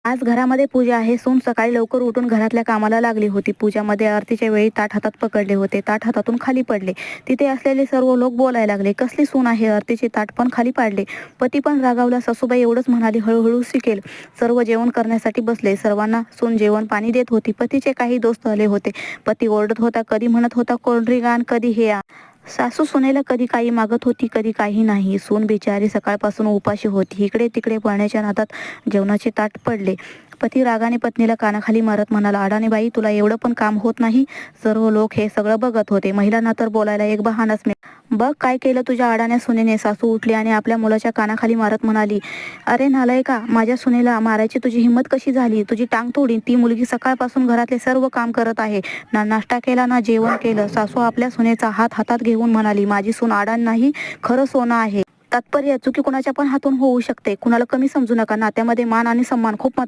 आज घरामध्ये पूजा आहे. सून सकाळी लवकर उठून घरातल्या कामाला लागली होती. पूजामध्ये आरतीच्या वेळी ताट हातात पकडले होते. ताट हातातून खाली पडले. तिथे असलेले सर्व लोक बोलायला लागले, कसली सून आहे, आरतीचे ताट पण खाली पाडले. पती पण रागावला. सासूबाई एवढंच म्हणाली, हळूहळू शिकेल. सर्व जेवण करण्यासाठी बसले. सर्वांना सून जेवण पाणी देत होती. पतीचे काही दोस्त आले होते. पती ओरडत होता, कधी म्हणत होता कोल्ड्रिंक आण, कधी हे आण. सासू सुनेला कधी काही मागत होती, कधी काही नाही. सून बिचारी सकाळपासून उपाशी होती. इकडे तिकडे पळण्याच्या नादात जेवणाचे ताट पडले. पती रागाने पत्नीला कानाखाली मारत म्हणाला, अडाणी बाई, तुला एवढं पण काम होत नाही. सर्व लोक हे सगळं बघत होते. महिलांना तर बोलायला एक बहाणाच मिळाला. बघ काय केलं तुझ्या अडाण्या सुनेने. सासू उठली आणि आपल्या मुलाच्या कानाखाली मारत म्हणाली, अरे नालायका, माझ्या सुनेला मारायची तुझी हिंमत कशी झाली. तुझी टांग तोडीन. ती मुलगी सकाळपासून घरातले सर्व काम करत आहे. ना नाश्ता केला ना जेवण केलं. सासू आपल्या सुनेचा हात हातात घेऊन म्हणाली, माझी सून अडाण नाही, खरं सोनं आहे. तात्पर्य, चुकी कुणाच्या पण हातून होऊ शकते. कुणाला कमी समजू नका. नात्यामध्ये मान आणि सन्मान खूप महत्त्वाचा.